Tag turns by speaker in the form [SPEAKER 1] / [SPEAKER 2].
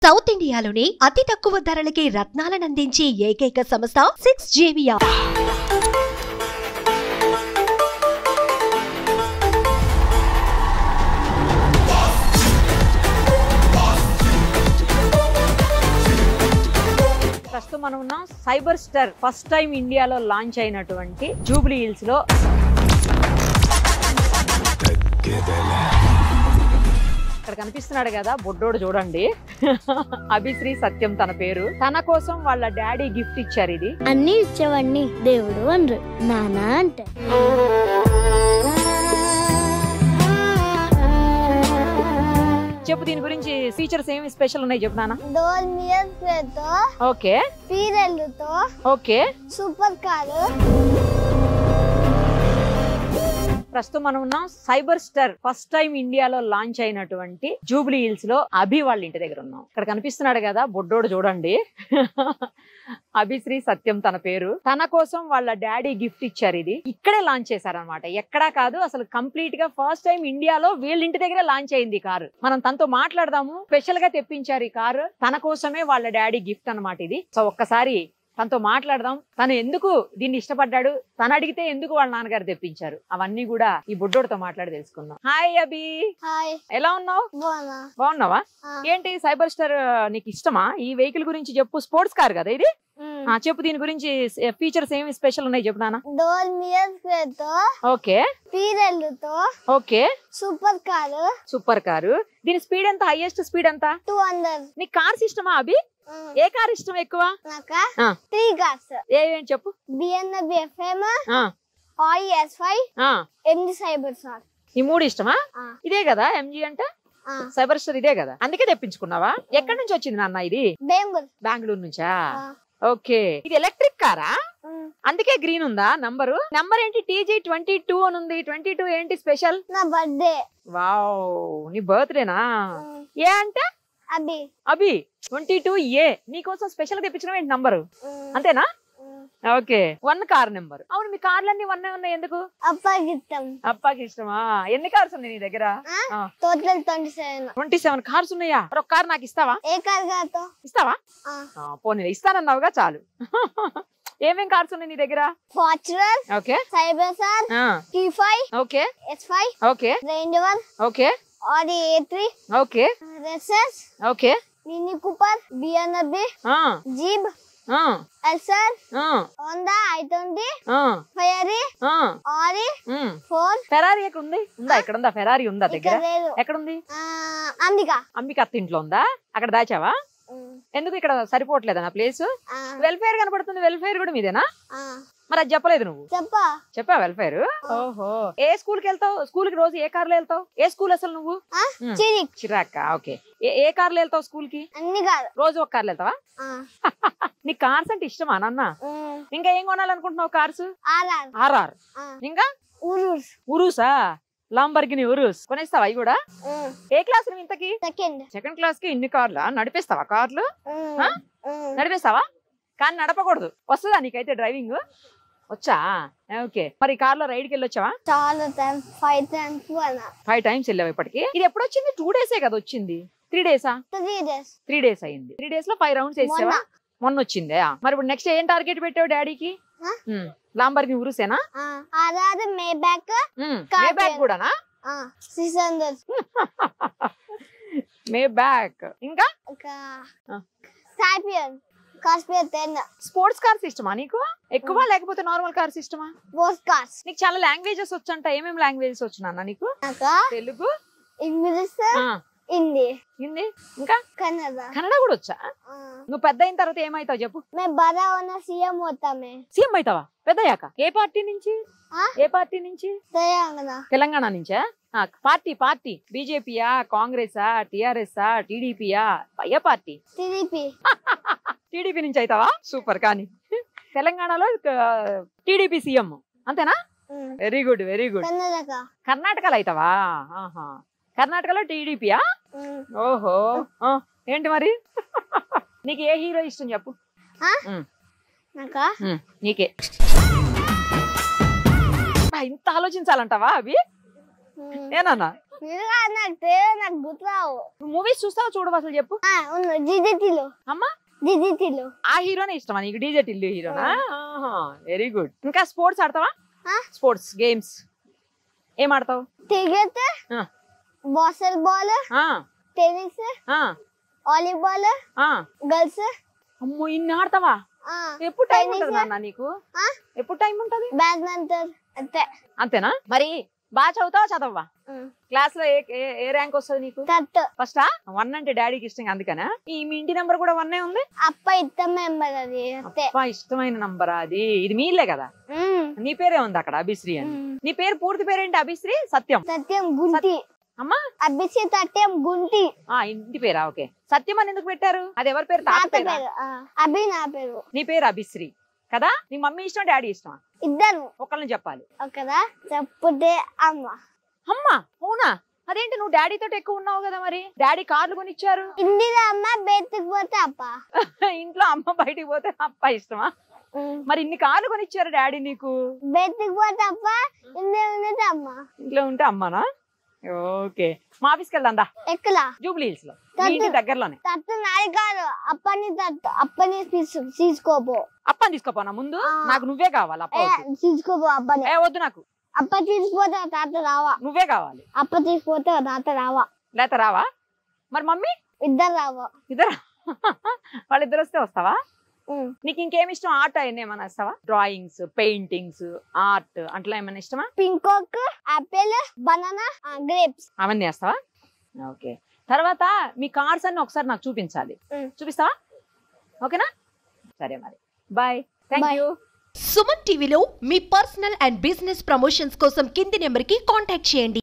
[SPEAKER 1] South ఇండియాలోనే అతి తక్కువ ధరలకి రత్నాలను అందించే ఏకైక సంస్థ 6JVR.
[SPEAKER 2] ప్రస్తుతం మనం ఉన్నాం సైబర్ స్టార్ ఫస్ట్ టైం ఇండియాలో లాంచ్ అయినటువంటి జూబ్లీ హిల్స్ లో. ఇక్కడ కనిపిస్తున్నాడు కదా బొడ్డోడు, చూడండి. అభిశ్రీ సత్యం తన పేరు. తన కోసం వాళ్ళ డాడీ గిఫ్ట్ ఇచ్చారు. ఇది
[SPEAKER 3] అన్ని ఇచ్చేవాడిని దేవుడు అనరు, నానా అంటే.
[SPEAKER 2] చెప్పు, దీని గురించి ఫీచర్స్ ఏమి స్పెషల్ ఉన్నాయి చెప్పు నాన్న.
[SPEAKER 3] డోర్ మిరర్ తో,
[SPEAKER 2] ఓకే,
[SPEAKER 3] పీరెల్లుతో,
[SPEAKER 2] ఓకే,
[SPEAKER 3] సూపర్ కారు.
[SPEAKER 2] ప్రస్తుతం మనం ఉన్నాం సైబర్ స్టార్ ఫస్ట్ టైం ఇండియాలో లాంచ్ అయినటువంటి జూబ్లీ హిల్స్ లో అభి వాళ్ళ ఇంటి దగ్గర ఉన్నాం. ఇక్కడ కనిపిస్తున్నాడు కదా బొడ్డోడు, చూడండి. అభిశ్రీ సత్యం తన పేరు. తన కోసం వాళ్ళ డాడీ గిఫ్ట్ ఇచ్చారు. ఇది ఇక్కడే లాంచ్ చేశారనమాట, ఎక్కడా కాదు. అసలు కంప్లీట్ గా ఫస్ట్ టైం ఇండియాలో వీళ్ళ ఇంటి దగ్గరే లాంచ్ అయింది ఈ కారు. మనం తనతో మాట్లాడదాము. స్పెషల్ గా తెప్పించారు ఈ కారు. తన కోసమే వాళ్ళ డాడీ గిఫ్ట్ అనమాట ఇది. సో ఒక్కసారి తనతో మాట్లాడదాం. తను ఎందుకు దీన్ని ఇష్టపడ్డాడు, తను అడిగితే ఎందుకు వాళ్ళ నాన్నగారు తెప్పించారు, అవన్నీ కూడా ఈ బుడ్డోడితో మాట్లాడి తెలుసుకుందాం. హాయ్ అభి,
[SPEAKER 3] హాయ్,
[SPEAKER 2] ఎలా ఉన్నావు? బాగున్నావా? ఏంటి సైబర్ స్టార్ నీకు ఇష్టమా? ఈ వెహికల్ గురించి చెప్పు. స్పోర్ట్స్ కార్ కదా ఇది. చెప్పు, దీని గురించి ఫీచర్స్ ఏమి స్పెషల్ ఉన్నాయి చెప్పు నాన్న.
[SPEAKER 3] డోర్ మిరర్ తో,
[SPEAKER 2] ఓకే,
[SPEAKER 3] పీరెల్లుతో,
[SPEAKER 2] okay,
[SPEAKER 3] super car.
[SPEAKER 2] Super car. దీని స్పీడ్ ఎంత? హైయెస్ట్ స్పీడ్ ఎంత?
[SPEAKER 3] 200.
[SPEAKER 2] నీకు కార్స్ ఇష్టమా అభి? ఏ కార్ ఇష్టం ఎక్కువ?
[SPEAKER 3] నాకా 3 కార్స్.
[SPEAKER 2] ఏమేమి చెప్పు.
[SPEAKER 3] BMW FM, Audi S5, MG cyber star.
[SPEAKER 2] ఈ మూడు ఇష్టమా? ఇదే కదా MG అంటే, సైబర్ స్టార్ ఇదే కదా, అందుకే తెప్పించుకున్నావా? ఎక్కడి నుంచి వచ్చింది నాన్న ఇది? బెంగళూరు నుంచా? ఓకే. ఇది ఎలక్ట్రిక్ కారా? అందుకే గ్రీన్ ఉందా నంబరు? నంబర్ ఏంటి? TG22 అని ఉంది. 22 ఏంటి స్పెషల్?
[SPEAKER 3] నా బర్త్డే.
[SPEAKER 2] వావ్, నీ బర్త్డేనా? ఏ అంటే
[SPEAKER 3] అభి.
[SPEAKER 2] అభి 22A. నీకోసం స్పెషల్ గా తెప్పించడం ఏంటి నంబరు? అంతేనా? Okay, 1 car number. అవును, మీ కార్లన్నీ 1 ఉన్నాయి ఎందుకు?
[SPEAKER 3] అప్పాకి ఇష్టం.
[SPEAKER 2] అప్పాకి ఇష్టమా? ఎన్ని కార్స్ ఉన్నాయి నీ దగ్గర?
[SPEAKER 3] టోటల్ 27
[SPEAKER 2] కార్స్ ఉన్నాయా? ఒక కార్ నాకు ఇస్తావా?
[SPEAKER 3] ఏ కార్ కాతో
[SPEAKER 2] ఇస్తావా? పోనీ, ఇస్తానన్నావుగా, చాలు. ఏమేం కార్స్ ఉన్నాయి నీ దగ్గర?
[SPEAKER 3] Fortuner,
[SPEAKER 2] okay,
[SPEAKER 3] cyber star, T5,
[SPEAKER 2] okay,
[SPEAKER 3] S5,
[SPEAKER 2] okay,
[SPEAKER 3] Range Rover,
[SPEAKER 2] okay,
[SPEAKER 3] Audi A3,
[SPEAKER 2] okay,
[SPEAKER 3] రెసెస్,
[SPEAKER 2] okay,
[SPEAKER 3] Mini Cooper, BMW, jeep, ఎల్సర్, Honda I20, Ferrari, Audi, Ford.
[SPEAKER 2] Ferrari ఎక్కడ ఉంది? ఉందా? ఇక్కడ ఉందా? ఫెరారీ ఉందా దగ్గర? ఎక్కడ ఉంది? అంబిక అత్త ఇంట్లో ఉందా? అక్కడ దాచావా? ఎందుకు ఇక్కడ సరిపోవట్లేదా నా ప్లేస్? వెల్ఫేర్ కనపడుతుంది. వెల్ఫేర్ కూడా మీదేనా? మరి అది చెప్పలేదు నువ్వు. చెప్పా వెల్ఫేర్. ఓహో, ఏ స్కూల్ కి వెళ్తావు? స్కూల్ కి రోజు ఏ కార్ లో వెళ్తావు? ఏ స్కూల్ అసలు నువ్వు? చిరాక. ఓకే, ఏ కార్ లో వెళ్తావు స్కూల్ కి? రోజు ఒక కార్ లో వెళ్తావా? నీకు కార్స్ అంటే ఇష్టమా నాన్న? ఇంకా ఏం కొనాలనుకుంటున్నావు? కార్స్ RR, ఇంకా ఉరూసా, లాంబర్గిని ఉరూస్ కొనేస్తావా? అవి కూడా. ఏ క్లాస్ నువ్వు ఇంతకి? సెకండ్ క్లాస్ కి ఇన్ని కార్లా? నడిపేస్తావా కార్లు? నడిపేస్తావా? కానీ నడపకూడదు. వస్తుందా నీకైతే డ్రైవింగ్? వచ్చా? ఓకే, మరి కార్ లో రైడ్కి వెళ్ళొచ్చావా?
[SPEAKER 3] చాలా 5
[SPEAKER 2] టైమ్స్ వెళ్ళావు ఇప్పటికి. ఇది ఎప్పుడు వచ్చింది? 2 డేసే కదా వచ్చింది? 3 డేసా? 3 డేస్ అయింది. 3 డేస్ లో 5 రౌండ్స్ వేసావా? మొన్న వచ్చిందే. మరి ఇప్పుడు నెక్స్ట్ ఏం టార్గెట్ పెట్టావు డాడీకి? లాంబర్గిని ఉరుసేనా? మేబ్యాక్ కూడానా?
[SPEAKER 3] 600.
[SPEAKER 2] మేబ్యాక్. ఇంకా స్పోర్ట్స్ కార్స్ ఇష్టమా నీకు ఎక్కువ, లేకపోతే నార్మల్ కార్స్ ఇష్టమా? నీకు చాలా లాంగ్వేజెస్ వచ్చంట. ఏమేమి లాంగ్వేజెస్ వచ్చు నాన్న నీకు? తెలుగు,
[SPEAKER 3] ఇంగ్లీష్, హిందీ,
[SPEAKER 2] ఇంకా కన్నడ కూడా వచ్చా? నువ్వు పెద్ద అయిన తర్వాత ఏమైతావు చెప్పు? సీఎం అవుతావా పెద్దయ్యాక? ఏ పార్టీ నుంచి? తెలంగాణ నుంచా? పార్టీ బీజేపీయా, కాంగ్రెసా, టిఆర్ఎస్ఆ, టీడీపీయా? ఏ పార్టీ? టీడీపీ నుంచి అవుతావా? సూపర్. కానీ తెలంగాణలో టీడీపీ సీఎం అంతేనా? Very good, very good. కర్ణాటకలో అవుతావా? కర్ణాటకలో టీడీపీయా? ఓహో, ఏంటి మరి? నీకు ఏ హీరో ఇష్టం చెప్పు? నీకే. ఇంత ఆలోచించాలంటావా అవి? ఏనా
[SPEAKER 4] నాకు గుర్తురావు.
[SPEAKER 2] మూవీస్ చూస్తావు చూడవు అసలు చెప్పు.
[SPEAKER 4] డిజిటిలో
[SPEAKER 2] అమ్మా
[SPEAKER 4] డిజిటిలో
[SPEAKER 2] ఆ హీరోనే ఇష్టమా నీకు? డీజే టిల్లు హీరోనా? Very good. ఇంకా స్పోర్ట్స్ ఆడతావా? స్పోర్ట్స్ గేమ్స్ ఏం ఆడతావు?
[SPEAKER 4] Cricket, basketball, tennis, volleyball, girls.
[SPEAKER 2] అమ్మో ఇన్ని ఆడతావా? ఎప్పుడు టైం ఉంటది నాన్న నీకు? ఎప్పుడు టైం ఉంటది?
[SPEAKER 4] బ్యాడ్మింటన్ అంతే.
[SPEAKER 2] అంతేనా? మరి బాగా చదువుతావా చదవా? క్లాస్ లో ఏ ర్యాంక్ వస్తుంది నీకు? ఫస్ట్ 1 అంటే డాడీకి ఇష్టం అందుకనా? మీ ఇంటి నెంబర్ కూడా 1 ఉంది.
[SPEAKER 4] అప్ప ఇష్టమైన అది.
[SPEAKER 2] అప్ప ఇష్టమైన నంబరా అది? ఇది మీ ఇల్లే కదా? నీ పేరే ఉంది అక్కడ అభిశ్రీ అని. నీ పేరు పూర్తి పేరేంటి? అభిశ్రీ సత్యం.
[SPEAKER 4] సత్యం గుంటి.
[SPEAKER 2] అమ్మా
[SPEAKER 4] అభిశ్రీ సత్యం గుంటి.
[SPEAKER 2] ఇంటి పేరా? ఓకే. సత్యం అని ఎందుకు పెట్టారు? అది ఎవరి పేరు? తాత పేరు.
[SPEAKER 4] అభి నా పేరు.
[SPEAKER 2] నీ పేరు అభిశ్రీ కదా? నీ మమ్మీ ఇష్టం డాడీ ఇష్టమా?
[SPEAKER 4] ఇద్దరు.
[SPEAKER 2] ఒకళ్ళని చెప్పాలి.
[SPEAKER 4] ఒకదా చెప్పుతే అమ్మ.
[SPEAKER 2] అమ్మా అవునా? అదేంటి నువ్వు డాడీ తోటి ఎక్కువ ఉన్నావు కదా? మరి డాడీ కార్లు కొనిచ్చారు.
[SPEAKER 4] ఇంటిలో అమ్మ బయటకు పోతే అప్ప.
[SPEAKER 2] ఇంట్లో అమ్మ బయటికి పోతే అప్ప ఇష్టమా? మరి ఇన్ని కార్లు కొనిచ్చారు డాడీ నీకు.
[SPEAKER 4] బయటకు పోతే అప్ప, ఇంట్లో ఉంటే అమ్మ.
[SPEAKER 2] ఇంట్లో ఉంటే అమ్మనా? ఓకే. మా ఆఫీస్కి వెళ్దా?
[SPEAKER 4] ఎక్కలా?
[SPEAKER 2] జూబ్లీ హిల్స్ లో, ఇంటి దగ్గరలోనే.
[SPEAKER 4] తట్టు నాది కాదు, అప్పని తీసుకోపో.
[SPEAKER 2] అప్పని తీసుకోపోనా ముందు? నాకు నువ్వే కావాలి. అప్ప
[SPEAKER 4] తీసుకోపో. అప్పని
[SPEAKER 2] వద్దు నాకు.
[SPEAKER 4] అప్ప తీసుకుపోతే తాత రావా?
[SPEAKER 2] నువ్వే కావాలి.
[SPEAKER 4] అప్ప తీసుకుపోతే తాత రావా?
[SPEAKER 2] లేత రావా? మరి మమ్మీ?
[SPEAKER 4] ఇద్దరు రావా.
[SPEAKER 2] ఇద్దరు? వాళ్ళిద్దరు వస్తే వస్తావా? నీకు ఇంకేమి ఇష్టం? ఆర్ట్ అయినా ఏమైనా ఇస్తావా? డ్రాయింగ్స్, పెయింటింగ్స్, ఆర్ట్ అట్లా ఏమైనా ఇష్టమా?
[SPEAKER 4] పింకాక్, ఆపిల్, బనానా, గ్రేప్స్
[SPEAKER 2] అవన్నీ వేస్తావా? ఓకే. తర్వాత మీ కార్స్ అన్ని ఒకసారి నాకు చూపించాలి. చూపిస్తావా? ఓకేనా? సరే మరి బాయ్. Thank you.
[SPEAKER 1] సుమన్ టీవీలో మీ పర్సనల్ అండ్ బిజినెస్ ప్రమోషన్స్ కోసం కింది నెంబర్కి కాంటాక్ట్ చేయండి.